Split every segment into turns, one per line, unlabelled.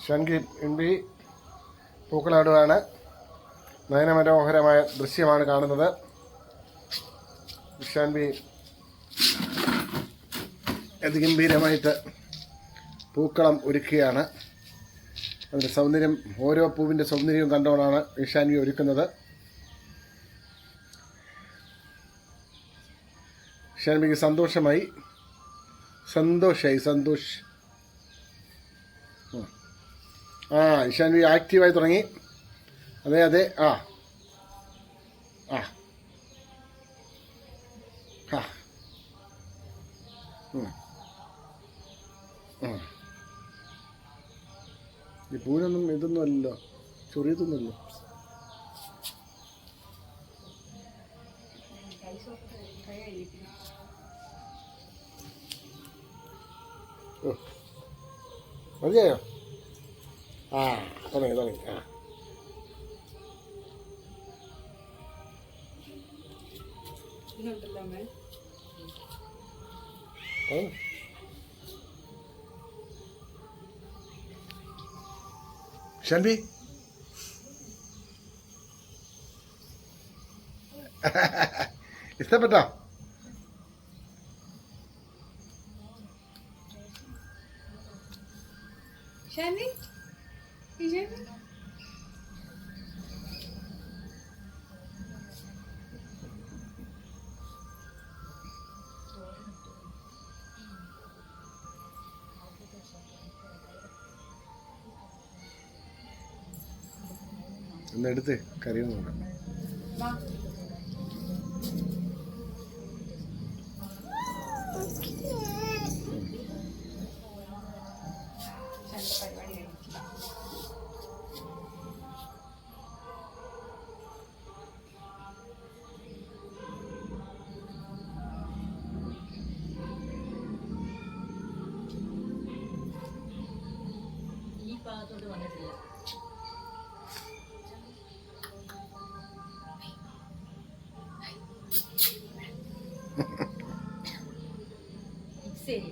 ഷൻഗി ഇൻബി പൂക്കളാടുകയാണ്. നയനമനോഹരമായ ദൃശ്യമാണ് കാണുന്നത്. ഷൻബി അതിഗംഭീരമായിട്ട് പൂക്കളം ഒരുക്കുകയാണ്. അതിൻ്റെ സൗന്ദര്യം, ഓരോ പൂവിൻ്റെ സൗന്ദര്യവും കണ്ടുകൊണ്ടാണ് ഇഷാൻവി ഒരുക്കുന്നത്. ഇഷാൻവിക്ക് സന്തോഷ് ഇഷാൻവി ആക്റ്റീവായി തുടങ്ങി. അതെ ആ ആ ആ ഈ പൂവിനൊന്നും ഇതൊന്നും അല്ലല്ലോ, ചൊറിയത്തൊന്നുമല്ലോ. മതിയായോ? ആ തുടങ്ങി ആ ഷൻവി ഇഷ്ടപ്പെട്ടോ? ഒന്നെടുത്ത് കറിയൊന്നും നോക്കാം.
ഈ ഭാഗത്തോട്ട് വന്നിട്ടില്ല. ശരി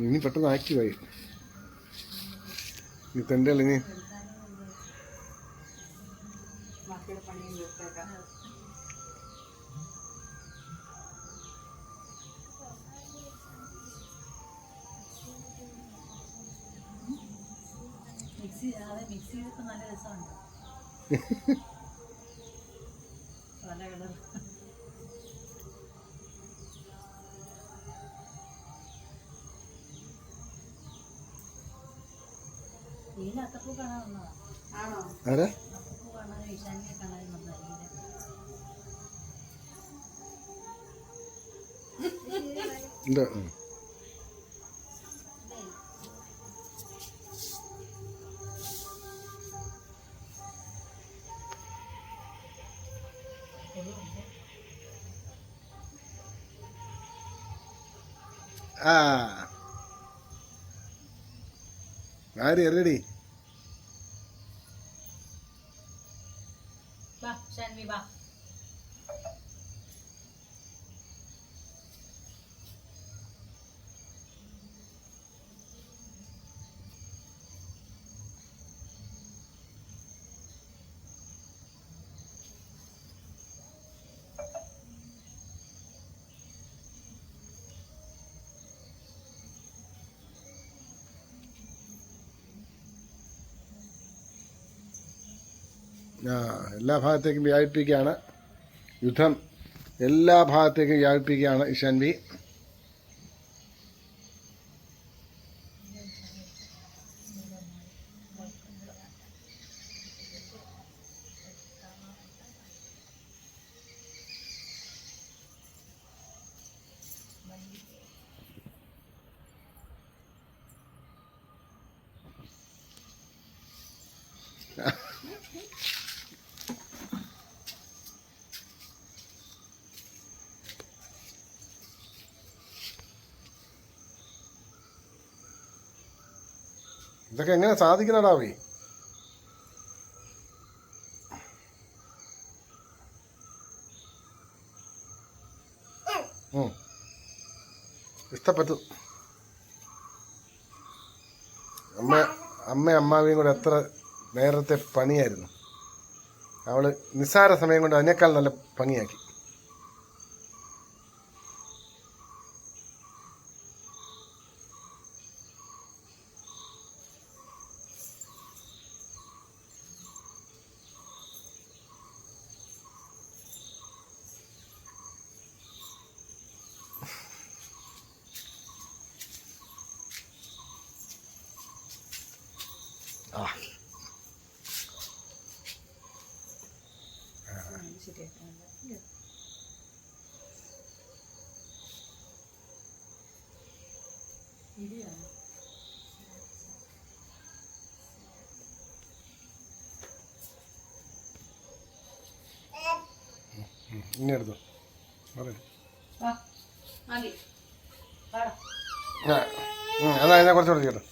ഇനി പെട്ടെന്ന് ആക്റ്റീവായി. നീ തൻ്റെ അല്ലെങ്കിൽ
മിക്സ് ചെയ്തിട്ട് നല്ല രസമുണ്ട്. പല കളർ അത്തപ്പൂ കാണാൻ വന്നതാ. ആണോ? അത്തപ്പൂ കാണാൻ ഈശാനിയെ കാണാൻ വന്നതാ.
ആര് എല്ലടി
ഷാൻവി ബാ.
എല്ലാ ഭാഗത്തേക്കും വ്യാപിപ്പിക്കുകയാണ്. യുദ്ധം എല്ലാ ഭാഗത്തേക്കും വ്യാപിപ്പിക്കുകയാണ് ഇഷാൻവി. ഇതൊക്കെ എങ്ങനെ സാധിക്കുന്നടാവേ? ഇഷ്ടപ്പെട്ടു. അമ്മാവിയും കൂടെ എത്ര നേരത്തെ പണിയായിരുന്നു. അവള് നിസ്സാര സമയം കൊണ്ട് അതിനേക്കാൾ നല്ല ഭംഗിയാക്കി. ആ ഇനി എടുത്തു പറയാം.
മതി. പാടാം.
എന്നാ അതിനെ കുറച്ചുകൂടെ ചെയ്യട്ടെ.